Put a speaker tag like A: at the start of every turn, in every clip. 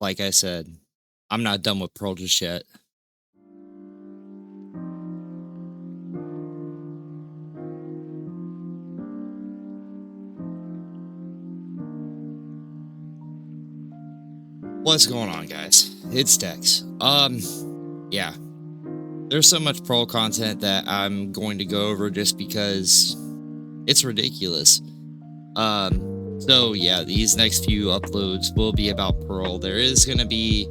A: Like I said, I'm not done with Pearl just yet. What's going on, guys? It's Dex. Yeah. There's so much Pearl content that I'm going to go over just because it's ridiculous. So yeah, these next few uploads will be about Pearl. There is gonna be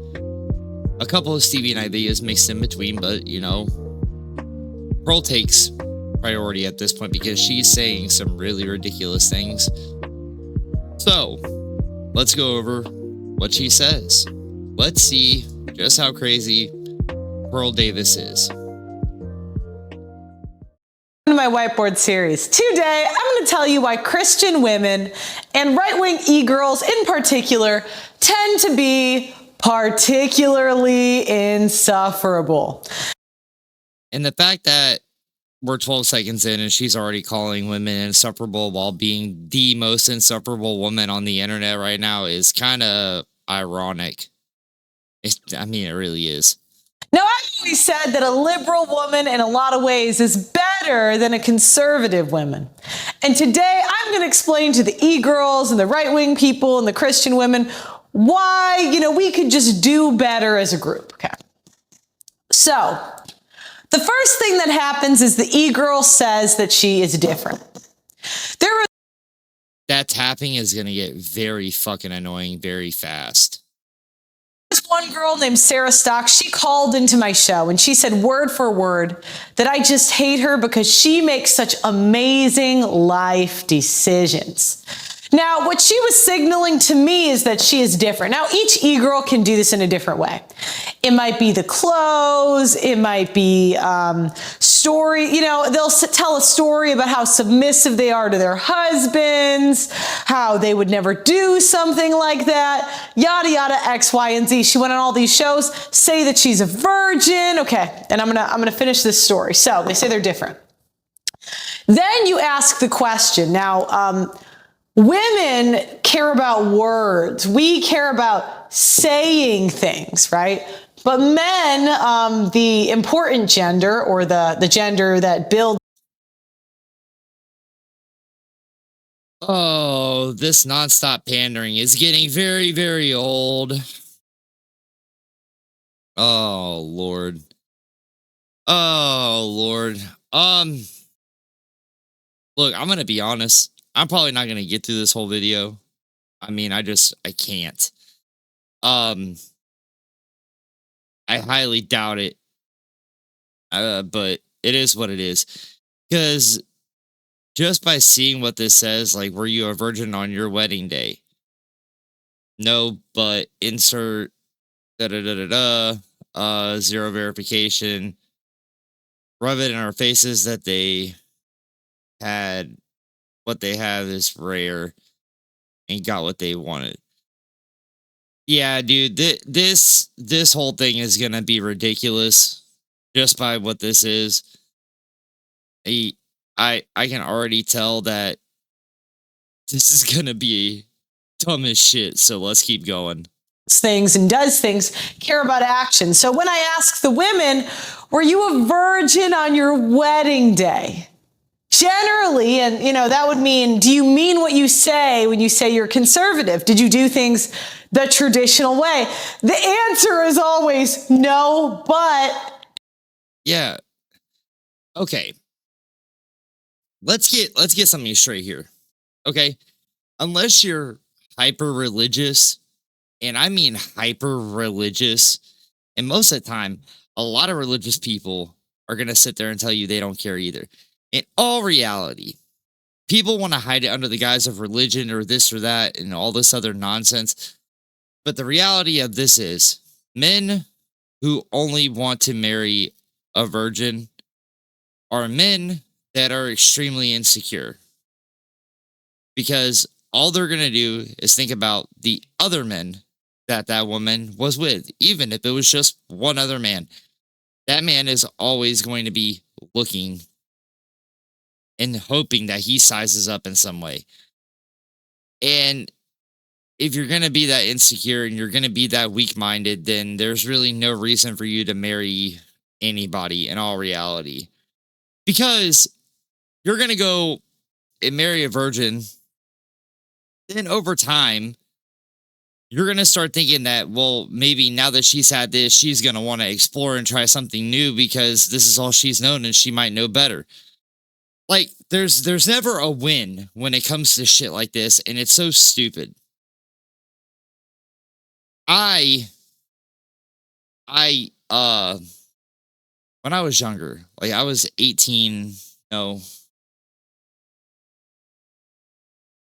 A: a couple of Stevie and I videos mixed in between, but you know, Pearl takes priority at this point because she's saying some really ridiculous things. So let's go over what she says. Let's see just how crazy Pearl Davis is.
B: My whiteboard series. Today, I'm going to tell you why Christian women and right-wing e-girls in particular tend to be particularly insufferable.
A: And the fact that we're 12 seconds in and she's already calling women insufferable while being the most insufferable woman on the internet right now is kind of ironic. I mean, it really is.
B: Now, I've always said that a liberal woman in a lot of ways is better than a conservative woman. And today I'm going to explain to the e-girls and the right-wing people and the Christian women why, we could just do better as a group. Okay. So, the first thing that happens is the e-girl says that she is different.
A: That tapping is going to get very fucking annoying very fast.
B: There's one girl named Sarah Stock. She called into my show and she said word for word that I just hate her because she makes such amazing life decisions. Now, what she was signaling to me is that she is different. Now, each e-girl can do this in a different way. It might be the clothes. It might be story. They'll tell a story about how submissive they are to their husbands, how they would never do something like that, yada, yada, X, Y, and Z. She went on all these shows, say that she's a virgin. Okay, and I'm gonna finish this story. So they say they're different. Then you ask the question. Now, women care about words. We care about saying things, right? But men, the important gender, or the gender that builds.
A: Oh, this nonstop pandering is getting very, very old. Oh, Lord. Oh, Lord. Look, I'm going to be honest. I'm probably not going to get through this whole video. I mean, I can't. I highly doubt it. But it is what it is. Because just by seeing what this says, like, were you a virgin on your wedding day? No, but insert zero verification. Rub it in our faces that they had what they have is rare and got what they wanted. Yeah, dude, this whole thing is gonna be ridiculous just by what this is. I can already tell that this is gonna be dumb as shit. So let's keep going.
B: Things and does things care about action. So when I ask the women, were you a virgin on your wedding day? Generally, and that would mean, do you mean what you say when you say you're conservative? Did you do things the traditional way? The answer is always no, but
A: yeah. Okay. Let's get something straight here. Okay? Unless you're hyper religious, and I mean hyper religious, and most of the time, a lot of religious people are going to sit there and tell you they don't care either. In all reality, people want to hide it under the guise of religion or this or that and all this other nonsense. But the reality of this is men who only want to marry a virgin are men that are extremely insecure. Because all they're going to do is think about the other men that woman was with, even if it was just one other man. That man is always going to be looking and hoping that he sizes up in some way. And if you're going to be that insecure and you're going to be that weak minded, then there's really no reason for you to marry anybody in all reality. Because you're going to go and marry a virgin, then over time, you're going to start thinking that, well, maybe now that she's had this, she's going to want to explore and try something new because this is all she's known and she might know better. Like there's never a win when it comes to shit like this, and it's so stupid. I I when I was younger, like I was 18, no,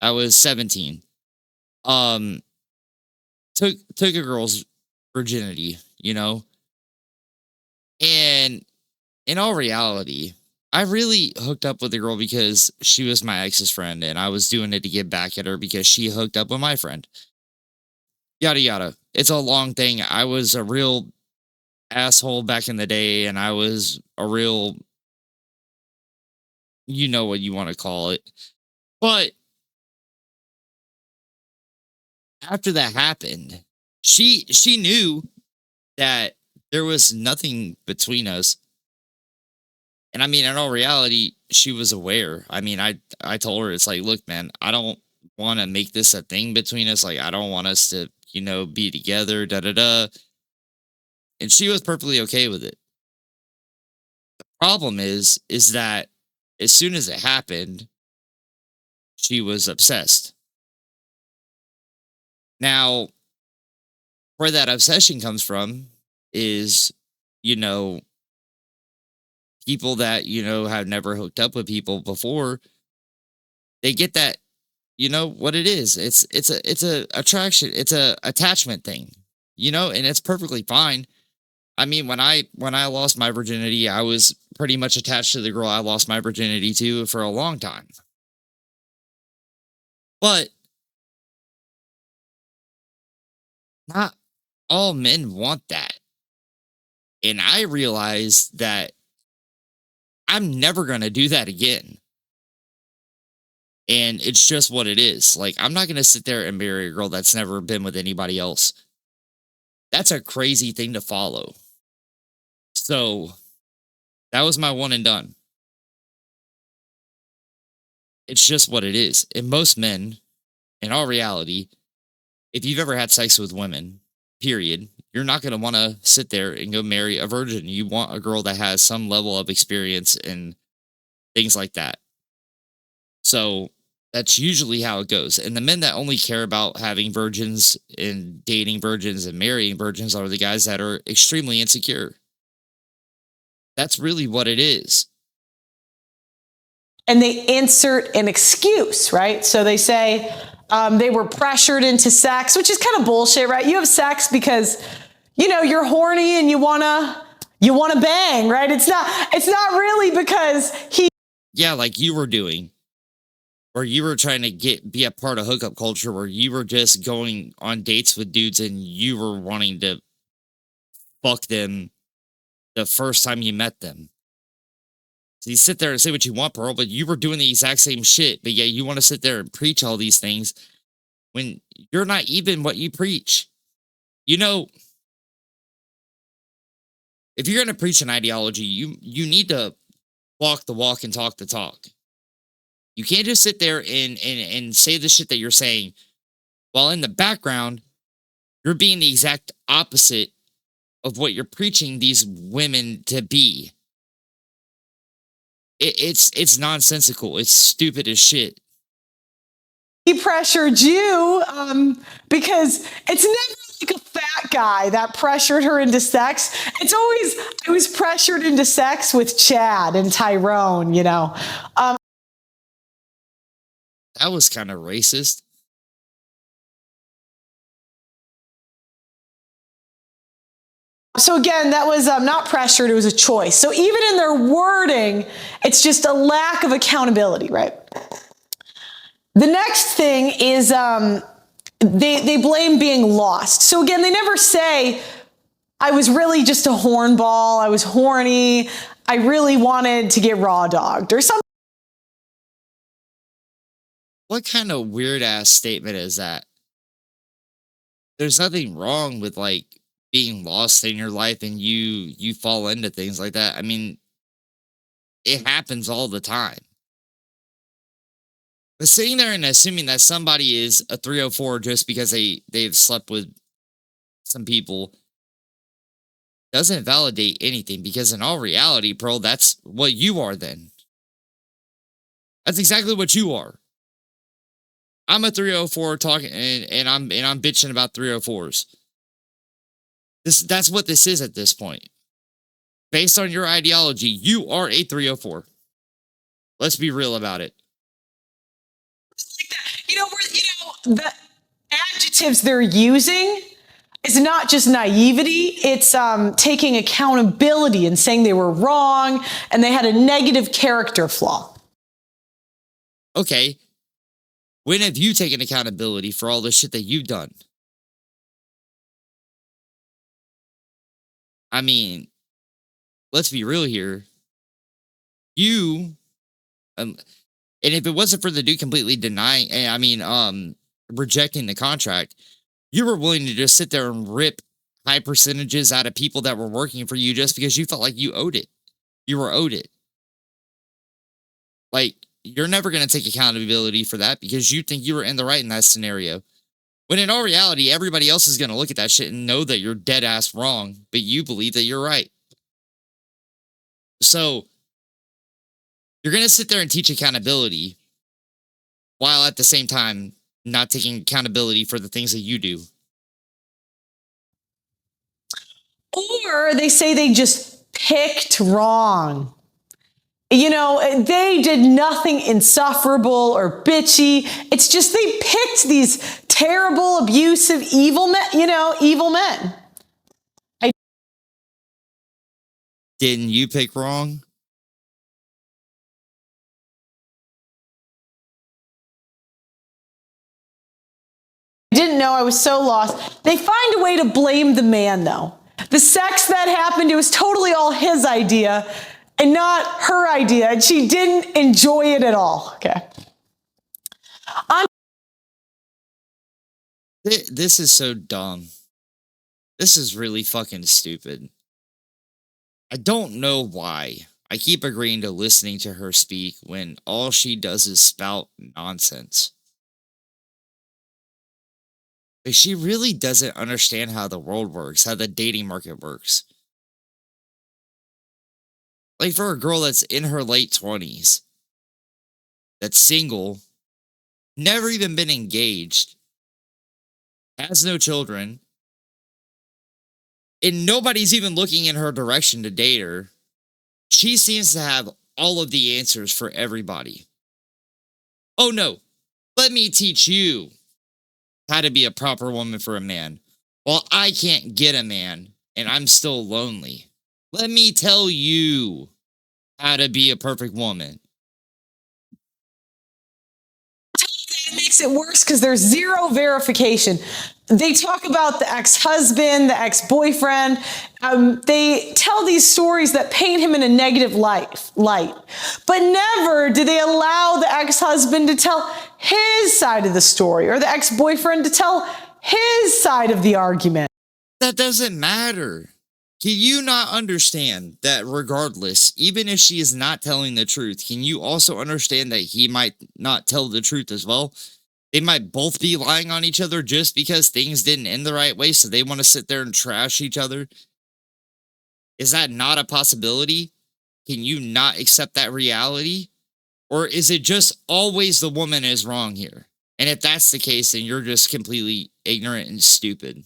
A: I was 17. Um took a girl's virginity, and in all reality, I really hooked up with the girl because she was my ex's friend, and I was doing it to get back at her because she hooked up with my friend. Yada yada. It's a long thing. I was a real asshole back in the day, and I was a real, you know what you want to call it. But after that happened, she knew that there was nothing between us. And I mean, in all reality, she was aware. I mean, I told her, it's like, look, man, I don't want to make this a thing between us. Like, I don't want us to, be together, da da da. And she was perfectly okay with it. Problem is that as soon as it happened, she was obsessed. Now, where that obsession comes from is, you know, people that, have never hooked up with people before, they get that, what it is. It's a attraction, it's a attachment thing, and it's perfectly fine. I mean, when I lost my virginity, I was pretty much attached to the girl I lost my virginity to for a long time. But not all men want that. And I realized that I'm never going to do that again. And it's just what it is. Like, I'm not going to sit there and marry a girl that's never been with anybody else. That's a crazy thing to follow. So that was my one and done. It's just what it is. And most men, in all reality, if you've ever had sex with women, period, you're not going to want to sit there and go marry a virgin. You want a girl that has some level of experience and things like that. So that's usually how it goes. And the men that only care about having virgins and dating virgins and marrying virgins are the guys that are extremely insecure. That's really what it is.
B: And they insert an excuse, right? So they say they were pressured into sex, which is kind of bullshit, right? You have sex because, you're horny and you wanna bang, right? It's not really because
A: Yeah, like you were doing. Or you were trying to be a part of hookup culture where you were just going on dates with dudes and you were wanting to fuck them the first time you met them. So you sit there and say what you want, bro, but you were doing the exact same shit. But yeah, you want to sit there and preach all these things when you're not even what you preach. If you're going to preach an ideology, you need to walk the walk and talk the talk. You can't just sit there and say the shit that you're saying while in the background, you're being the exact opposite of what you're preaching these women to be. It's nonsensical. It's stupid as shit.
B: he pressured you because it's never like a fat guy that pressured her into sex. It's always, I was pressured into sex with Chad and Tyrone,
A: That was kind of racist.
B: So again, that was not pressured, it was a choice. So even in their wording, it's just a lack of accountability, right? The next thing is they blame being lost. So again, they never say, I was really just a hornball, I was horny, I really wanted to get raw dogged or something.
A: What kind of weird ass statement is that? there's nothing wrong with like being lost in your life and you fall into things like that. I mean, it happens all the time. But sitting there and assuming that somebody is a 304 just because they've slept with some people doesn't validate anything because in all reality, Pearl, that's what you are then. That's exactly what you are. I'm a 304 talking and I'm bitching about 304s. That's what this is at this point. Based on your ideology, you are a 304. Let's be real about it.
B: The adjectives they're using is not just naivety, it's taking accountability and saying they were wrong and they had a negative character flaw.
A: Okay. When have you taken accountability for all the shit that you've done? I mean, let's be real here. You, and if it wasn't for the dude completely denying, rejecting the contract, you were willing to just sit there and rip high percentages out of people that were working for you just because you felt like you owed it. You were owed it. Like, you're never going to take accountability for that because you think you were in the right in that scenario. When in all reality, everybody else is going to look at that shit and know that you're dead ass wrong, but you believe that you're right. So, you're going to sit there and teach accountability while at the same time not taking accountability for the things that you do.
B: Or they say they just picked wrong. You know, they did nothing insufferable or bitchy. It's just they picked these terrible, abusive, evil men, evil men.
A: Didn't you pick wrong?
B: I didn't know, I was so lost. They find a way to blame the man, though. The sex that happened, it was totally all his idea and not her idea, and she didn't enjoy it at all. Okay.
A: This is so dumb. This is really fucking stupid. I don't know why I keep agreeing to listening to her speak when all she does is spout nonsense. Like, she really doesn't understand how the world works, how the dating market works. Like, for a girl that's in her late 20s, that's single, never even been engaged, has no children, and nobody's even looking in her direction to date her, she seems to have all of the answers for everybody. Oh no, let me teach you how to be a proper woman for a man. Well, I can't get a man and I'm still lonely. Let me tell you how to be a perfect woman.
B: It makes it worse because there's zero verification. They talk about the ex-husband, the ex-boyfriend. They tell these stories that paint him in a negative light. But never do they allow the ex-husband to tell his side of the story or the ex-boyfriend to tell his side of the argument.
A: That doesn't matter. Can you not understand that regardless, even if she is not telling the truth, can you also understand that he might not tell the truth as well? They might both be lying on each other just because things didn't end the right way, so they want to sit there and trash each other. Is that not a possibility? Can you not accept that reality? Or is it just always the woman is wrong here? And if that's the case, then you're just completely ignorant and stupid.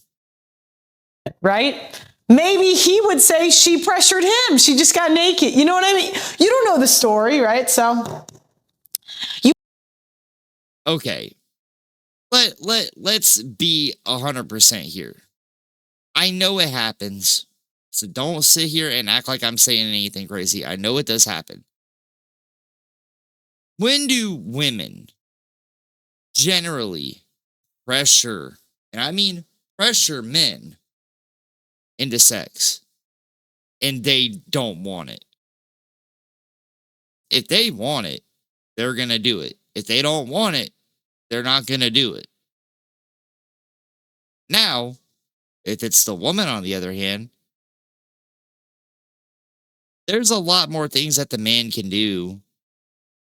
B: Right? Maybe he would say she pressured him. She just got naked. You know what I mean? You don't know the story, right? So
A: Okay. Let's be 100% here. I know it happens. So don't sit here and act like I'm saying anything crazy. I know it does happen. When do women generally pressure, and I mean pressure men into sex and they don't want it? If they want it, they're going to do it. If they don't want it, they're not going to do it. Now, if it's the woman, on the other hand, there's a lot more things that the man can do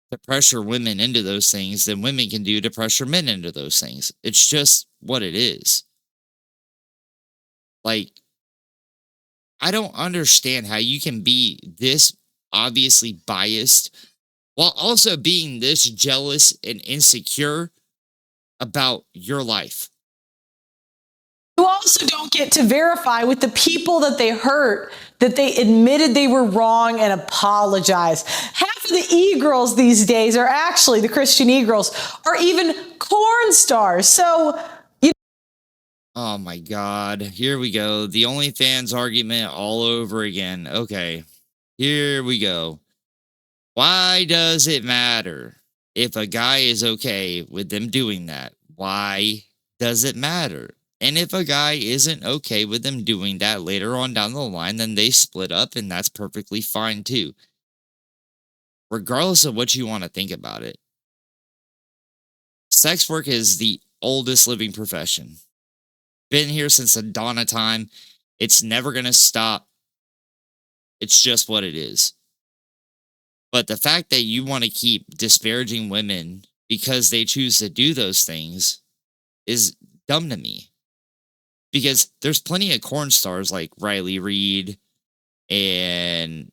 A: to pressure women into those things than women can do to pressure men into those things. It's just what it is. Like, I don't understand how you can be this obviously biased while also being this jealous and insecure about your life.
B: You also don't get to verify with the people that they hurt that they admitted they were wrong and apologize. Half of the e-girls these days are actually, the Christian e-girls, are even porn stars. So,
A: Oh my God. Here we go. The OnlyFans argument all over again. Okay. Here we go. Why does it matter if a guy is okay with them doing that? Why does it matter? And if a guy isn't okay with them doing that later on down the line, then they split up, and that's perfectly fine too. Regardless of what you want to think about it, sex work is the oldest living profession. Been here since the dawn of time. It's never going to stop. It's just what it is. But the fact that you want to keep disparaging women because they choose to do those things is dumb to me. Because there's plenty of corn stars like Riley Reid and,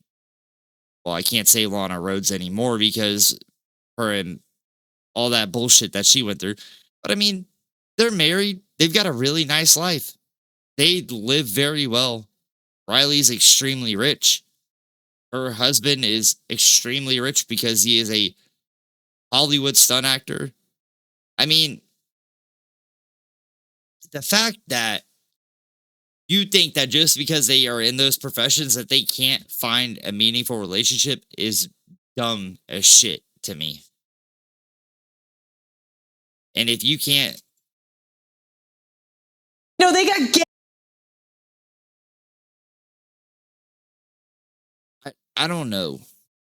A: well, I can't say Lana Rhodes anymore because her and all that bullshit that she went through. But I mean, they're married. They've got a really nice life. They live very well. Riley's extremely rich. Her husband is extremely rich because he is a Hollywood stunt actor. I mean, the fact that you think that just because they are in those professions that they can't find a meaningful relationship is dumb as shit to me. And if you can't,
B: they got gay.
A: I don't know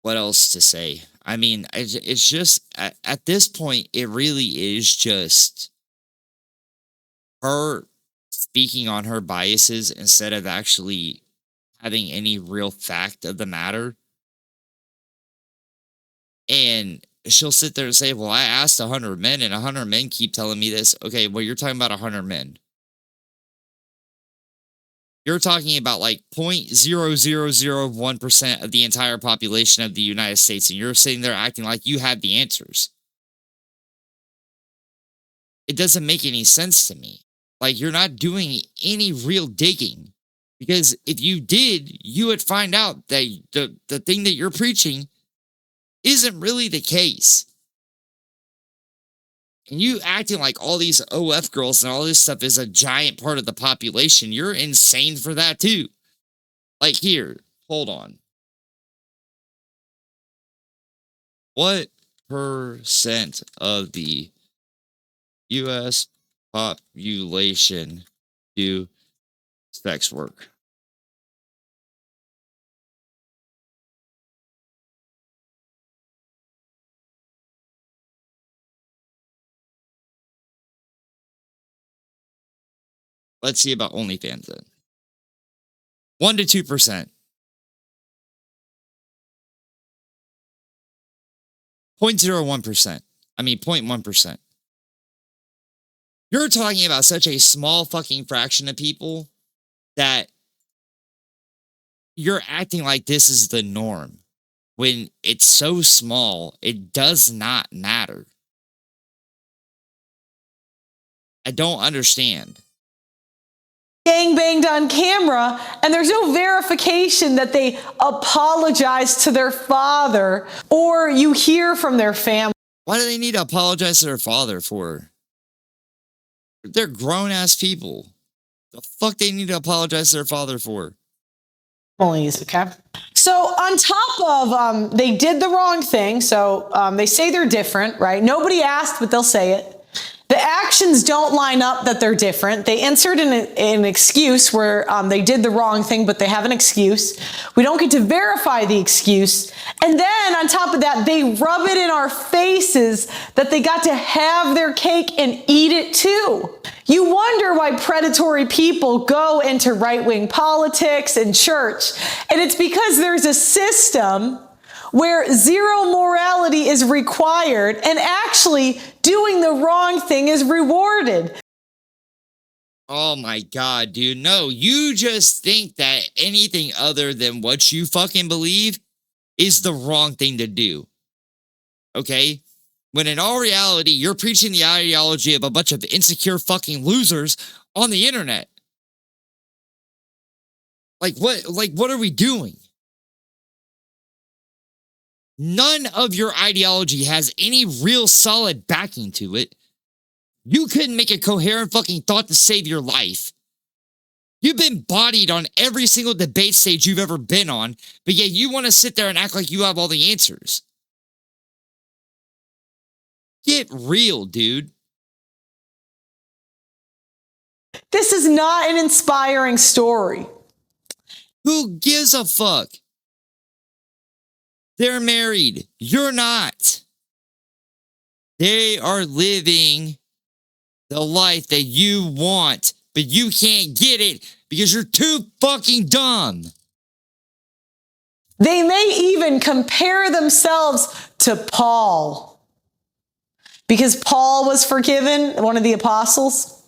A: what else to say. I mean, it's just at this point, it really is just her speaking on her biases instead of actually having any real fact of the matter. And she'll sit there and say, well, I asked 100 men and 100 men keep telling me this. Okay, well, you're talking about 100 men. You're talking about like 0.0001% of the entire population of the United States, and you're sitting there acting like you have the answers. It doesn't make any sense to me. Like, you're not doing any real digging. Because if you did, you would find out that the thing that you're preaching isn't really the case. And you acting like all these OF girls and all this stuff is a giant part of the population. You're insane for that too. Like, here, hold on. What percent of the U.S. population do sex work? Let's see about OnlyFans then. 1 to 2%. 0.01%. I mean, 0.1%. You're talking about such a small fucking fraction of people that you're acting like this is the norm when it's so small, it does not matter. I don't understand.
B: Gang banged on camera, and there's no verification that they apologize to their father, or you hear from their family.
A: Why do they need to apologize to their father for? They're grown-ass people. The fuck they need to apologize to their father for?
B: Okay. So on top of they did the wrong thing, so they say they're different, right? Nobody asked, but they'll say it. The actions don't line up that they're different. They insert an excuse where they did the wrong thing, but they have an excuse. We don't get to verify the excuse. And then on top of that, they rub it in our faces that they got to have their cake and eat it too. You wonder why predatory people go into right-wing politics and church. And it's because there's a system where zero morality is required and actually doing the wrong thing is rewarded.
A: Oh my God, dude. No, you just think that anything other than what you fucking believe is the wrong thing to do. Okay? When in all reality, you're preaching the ideology of a bunch of insecure fucking losers on the internet. Like what are we doing? None of your ideology has any real solid backing to it. You couldn't make a coherent fucking thought to save your life. You've been bodied on every single debate stage you've ever been on, but yet you want to sit there and act like you have all the answers. Get real, dude.
B: This is not an inspiring story.
A: Who gives a fuck? They're married. You're not. They are living the life that you want, but you can't get it because you're too fucking dumb.
B: They may even compare themselves to Paul. Because Paul was forgiven, one of the apostles.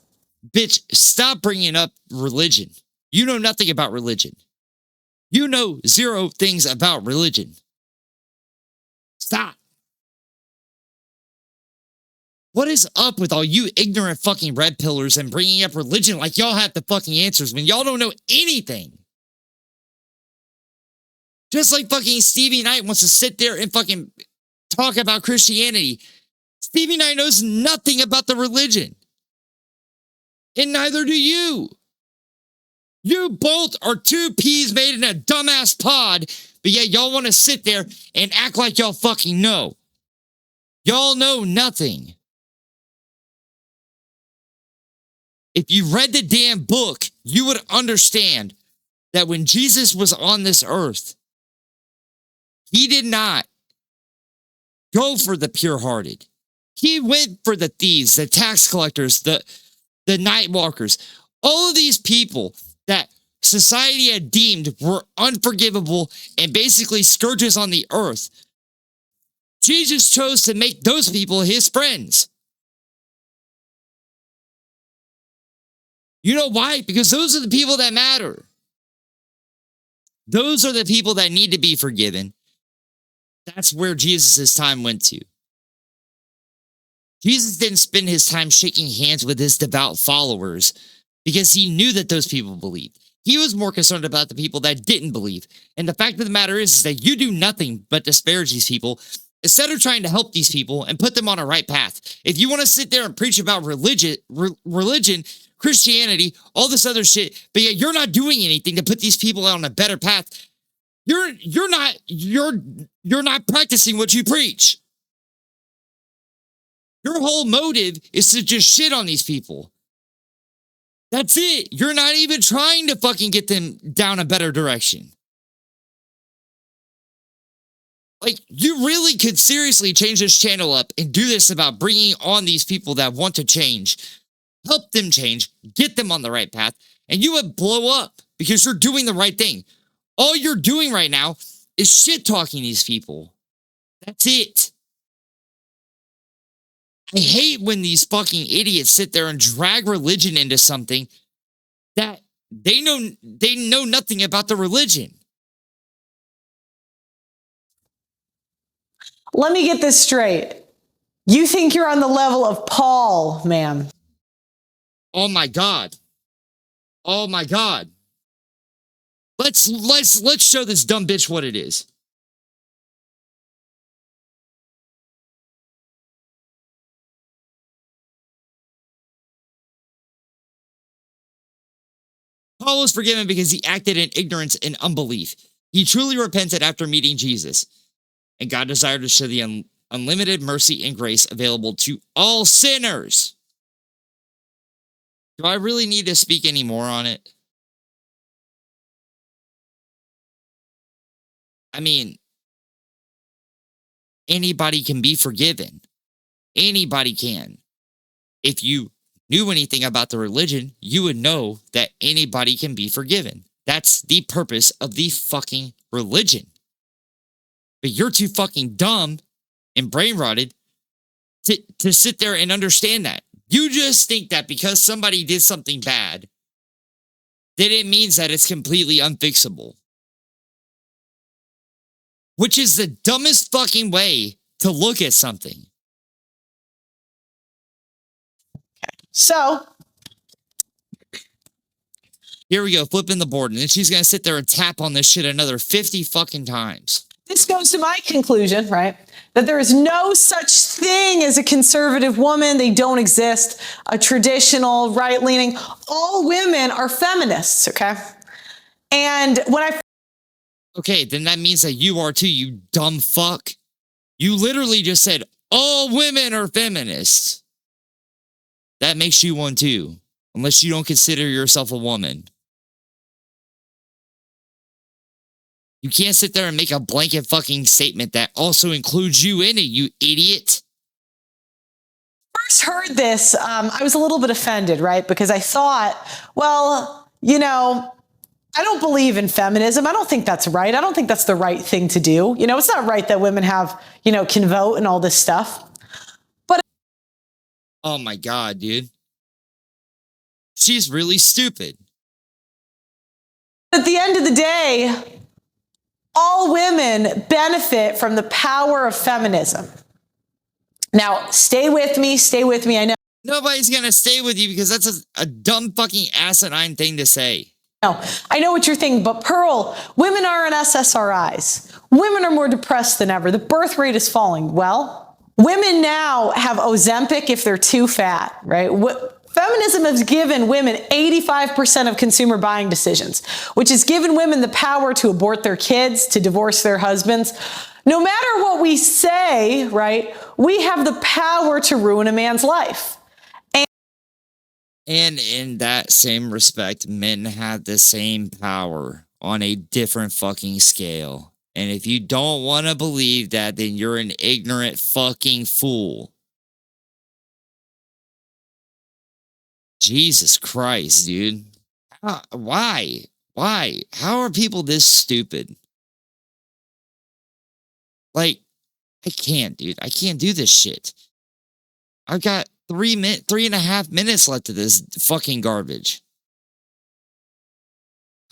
A: Bitch, stop bringing up religion. You know nothing about religion. You know zero things about religion. Stop. What is up with all you ignorant fucking red pillars and bringing up religion like y'all have the fucking answers when y'all don't know anything? Just like fucking Stevie Knight wants to sit there and fucking talk about Christianity. Stevie Knight knows nothing about the religion. And neither do you. You both are two peas made in a dumbass pod, but yet y'all want to sit there and act like y'all fucking know. Y'all know nothing. If you read the damn book, you would understand that when Jesus was on this earth, he did not go for the pure-hearted. He went for the thieves, the tax collectors, the night walkers, all of these people that society had deemed were unforgivable and basically scourges on the earth. Jesus chose to make those people his friends. You know why? Because those are the people that matter. Those are the people that need to be forgiven. That's where Jesus' time went to. Jesus didn't spend his time shaking hands with his devout followers because he knew that those people believed. He was more concerned about the people that didn't believe. And the fact of the matter is that you do nothing but disparage these people instead of trying to help these people and put them on a right path. If you want to sit there and preach about religion, Christianity, all this other shit, but yet you're not doing anything to put these people on a better path, you're not practicing what you preach. Your whole motive is to just shit on these people. That's it. You're not even trying to fucking get them down a better direction. Like, you really could seriously change this channel up and do this about bringing on these people that want to change, help them change, get them on the right path, and you would blow up because you're doing the right thing. All you're doing right now is shit-talking these people. That's it. I hate when these fucking idiots sit there and drag religion into something that they know nothing about the religion.
B: Let me get this straight. You think you're on the level of Paul, ma'am.
A: Oh my God. Oh my God. Let's show this dumb bitch what it is. Paul was forgiven because he acted in ignorance and unbelief. He truly repented after meeting Jesus, and God desired to show the unlimited mercy and grace available to all sinners. Do I really need to speak any more on it? I mean, anybody can be forgiven. Anybody can. If you knew anything about the religion, you would know that anybody can be forgiven. That's the purpose of the fucking religion. But you're too fucking dumb and brain rotted to sit there and understand that. You just think that because somebody did something bad, that it means that it's completely unfixable. Which is the dumbest fucking way to look at something.
B: So
A: here we go, flipping the board, and then she's gonna sit there and tap on this shit another 50 fucking times.
B: this goes to my conclusion, right? That there is no such thing as a conservative woman. They don't exist. A traditional right-leaning. All women are feminists, okay? And when I...
A: Okay, then that means that you are too, you dumb fuck. You literally just said, all women are feminists. That makes you one too, unless you don't consider yourself a woman. You can't sit there and make a blanket fucking statement that also includes you in it, you idiot.
B: First heard this, I was a little bit offended, right? Because I thought, well, you know, I don't believe in feminism. I don't think that's right. I don't think that's the right thing to do. You know, it's not right that women have, you know, can vote and all this stuff. But
A: oh my God, dude. She's really stupid.
B: At the end of the day, all women benefit from the power of feminism. Now, stay with me. I know.
A: Nobody's going to stay with you because that's a dumb fucking asinine thing to say.
B: No, I know what you're thinking, but Pearl, women are in SSRIs. Women are more depressed than ever. The birth rate is falling. Well, women now have Ozempic if they're too fat, right? Feminism has given women 85% of consumer buying decisions, which has given women the power to abort their kids, to divorce their husbands. No matter what we say, right, we have the power to ruin a man's life.
A: And in that same respect, men have the same power on a different fucking scale. And if you don't want to believe that, then you're an ignorant fucking fool. Jesus Christ, dude. Why? Why? How are people this stupid? Like, I can't, dude. I can't do this shit. I've got 3.5 minutes left of this fucking garbage.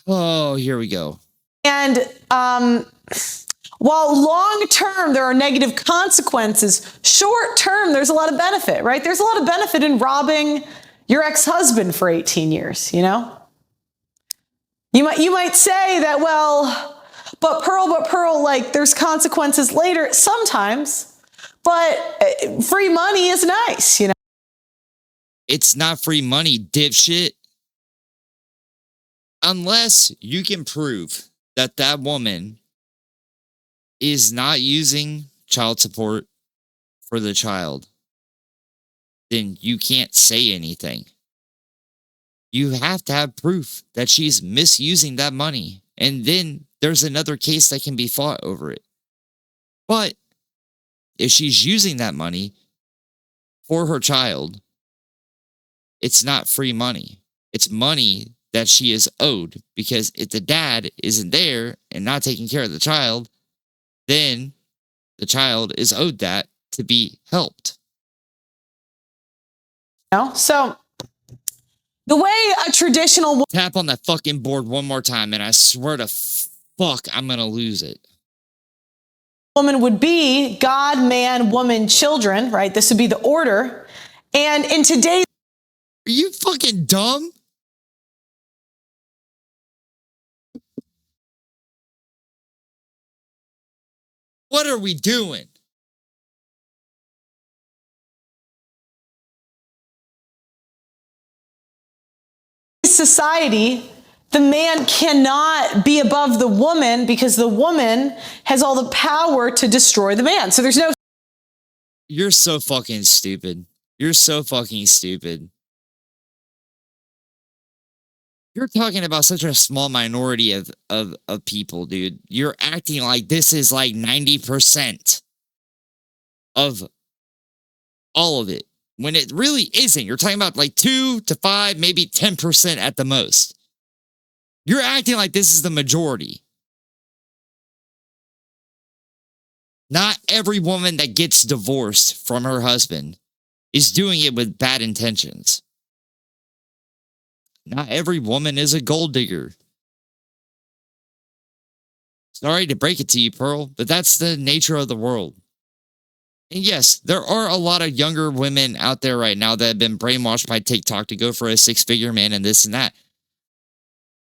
A: Oh, here we go.
B: And while long term there are negative consequences, short term there's a lot of benefit, right? There's a lot of benefit in robbing your ex-husband for 18 years, you know? You might say that, well, but Pearl, like there's consequences later sometimes, but free money is nice, you know?
A: It's not free money, dipshit. Unless you can prove that that woman is not using child support for the child, then you can't say anything. You have to have proof that she's misusing that money, and then there's another case that can be fought over it. But if she's using that money for her child, it's not free money. It's money that she is owed, because if the dad isn't there and not taking care of the child, then the child is owed that to be helped.
B: You know? So the way a traditional...
A: Tap on that fucking board one more time, and I swear to fuck, I'm gonna lose it.
B: Woman would be God, man, woman, children, right? This would be the order. And in today's...
A: Are you fucking dumb? What are we doing?
B: Society, the man cannot be above the woman because the woman has all the power to destroy the man. So there's no...
A: You're so fucking stupid. You're so fucking stupid. You're talking about such a small minority of people, dude. You're acting like this is like 90% of all of it when it really isn't. You're talking about like 2 to 5, maybe 10% at the most. You're acting like this is the majority. Not every woman that gets divorced from her husband is doing it with bad intentions. Not every woman is a gold digger. Sorry to break it to you, Pearl, but that's the nature of the world. And yes, there are a lot of younger women out there right now that have been brainwashed by TikTok to go for a 6-figure man and this and that.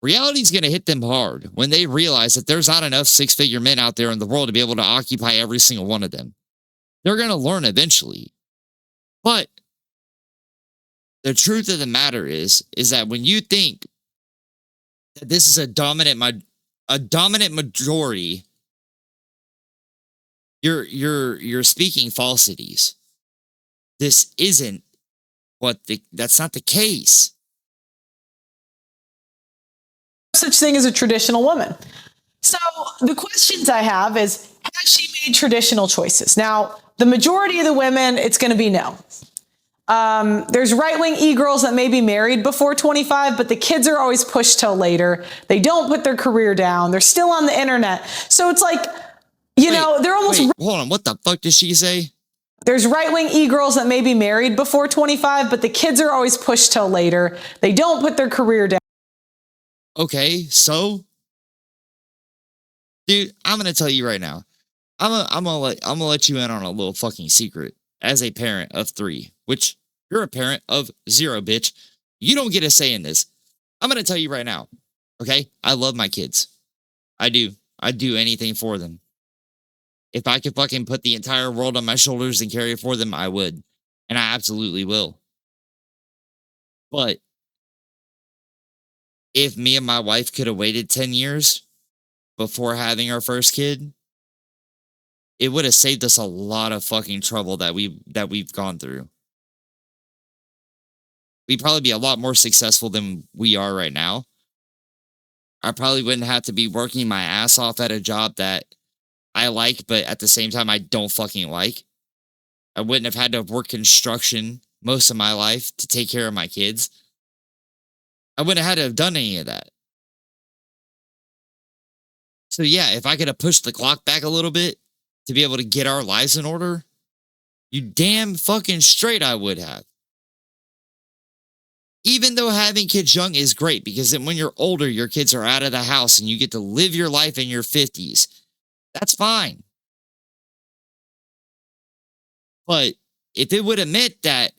A: Reality's going to hit them hard when they realize that there's not enough 6-figure men out there in the world to be able to occupy every single one of them. They're going to learn eventually. But the truth of the matter is that when you think that this is a dominant majority, you're speaking falsities. This isn't that's not the case.
B: Such thing as a traditional woman. So the questions I have is, has she made traditional choices? Now, the majority of the women, it's going to be no. There's right-wing e-girls that may be married before 25, but the kids are always pushed till later. They don't put their career down. They're still on the internet. So it's like, they're almost...
A: Wait, hold on. What the fuck did she say?
B: There's right-wing e-girls that may be married before 25, but the kids are always pushed till later. They don't put their career down.
A: Okay, so... Dude, I'm going to tell you right now. I'm gonna let you in on a little fucking secret. As a parent of 3, which you're a parent of 0, bitch. You don't get a say in this. I'm gonna tell you right now. Okay? I love my kids. I do. I'd do anything for them. If I could fucking put the entire world on my shoulders and carry it for them, I would. And I absolutely will. But if me and my wife could have waited 10 years before having our first kid, it would have saved us a lot of fucking trouble that we've gone through. We'd probably be a lot more successful than we are right now. I probably wouldn't have to be working my ass off at a job that I like, but at the same time, I don't fucking like. I wouldn't have had to work construction most of my life to take care of my kids. I wouldn't have had to have done any of that. So yeah, if I could have pushed the clock back a little bit to be able to get our lives in order, you damn fucking straight I would have. Even though having kids young is great, because then when you're older, your kids are out of the house and you get to live your life in your 50s. That's fine. But if it would have meant that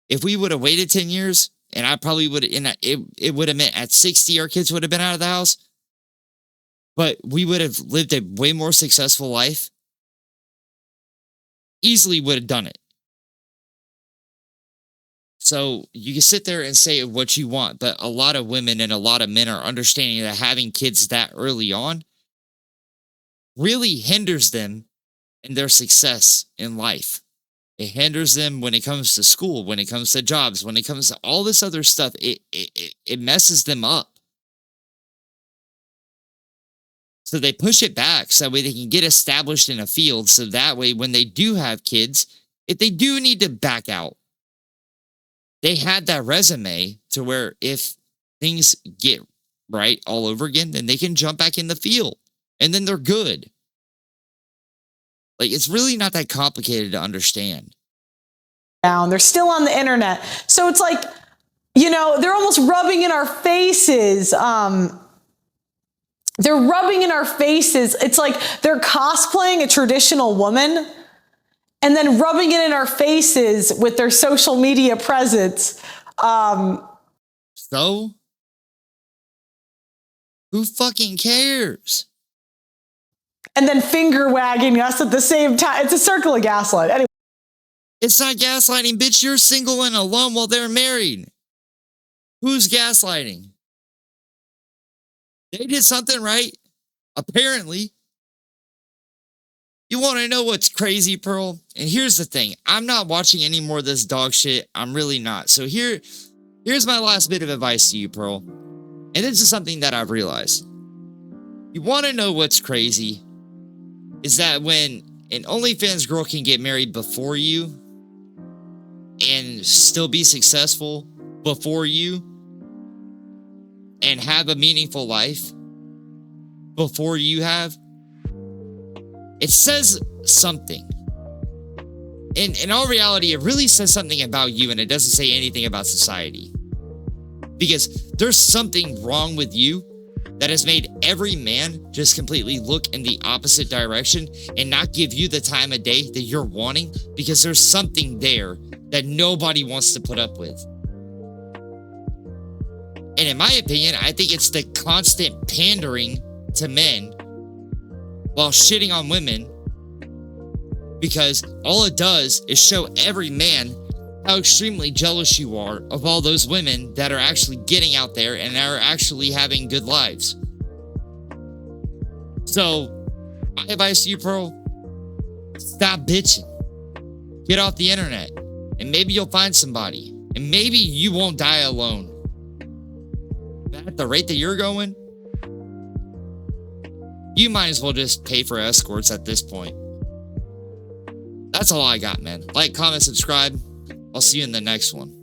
A: if we would have waited 10 years, and I probably would have, it would have meant at 60 our kids would have been out of the house, but we would have lived a way more successful life, easily would have done it. So you can sit there and say what you want, but a lot of women and a lot of men are understanding that having kids that early on really hinders them in their success in life. It hinders them when it comes to school, when it comes to jobs, when it comes to all this other stuff. It messes them up. So they push it back so that way they can get established in a field. So that way, when they do have kids, if they do need to back out, they had that resume to where if things get right all over again, then they can jump back in the field and then they're good. Like, it's really not that complicated to understand.
B: They're still on the internet. So it's like, they're almost rubbing in our faces. They're rubbing in our faces. It's like they're cosplaying a traditional woman and then rubbing it in our faces with their social media presence.
A: So? Who fucking cares?
B: And then finger wagging us at the same time. It's a circle of gaslight. Anyway.
A: It's not gaslighting, bitch. You're single and alone while they're married. Who's gaslighting? They did something right. Apparently. You want to know what's crazy, Pearl? And here's the thing. I'm not watching any more of this dog shit. I'm really not. So here's my last bit of advice to you, Pearl. And this is something that I've realized. You want to know what's crazy? Is that when an OnlyFans girl can get married before you and still be successful before you and have a meaningful life before you have, it says something. In all reality, it really says something about you, and it doesn't say anything about society. Because there's something wrong with you that has made every man just completely look in the opposite direction and not give you the time of day that you're wanting, because there's something there that nobody wants to put up with. And in my opinion, I think it's the constant pandering to men while shitting on women, because all it does is show every man how extremely jealous you are of all those women that are actually getting out there and are actually having good lives. So, my advice to you, Pearl, stop bitching. Get off the internet, and maybe you'll find somebody, and maybe you won't die alone. But at the rate that you're going, you might as well just pay for escorts at this point. That's all I got, man. Like, comment, subscribe. I'll see you in the next one.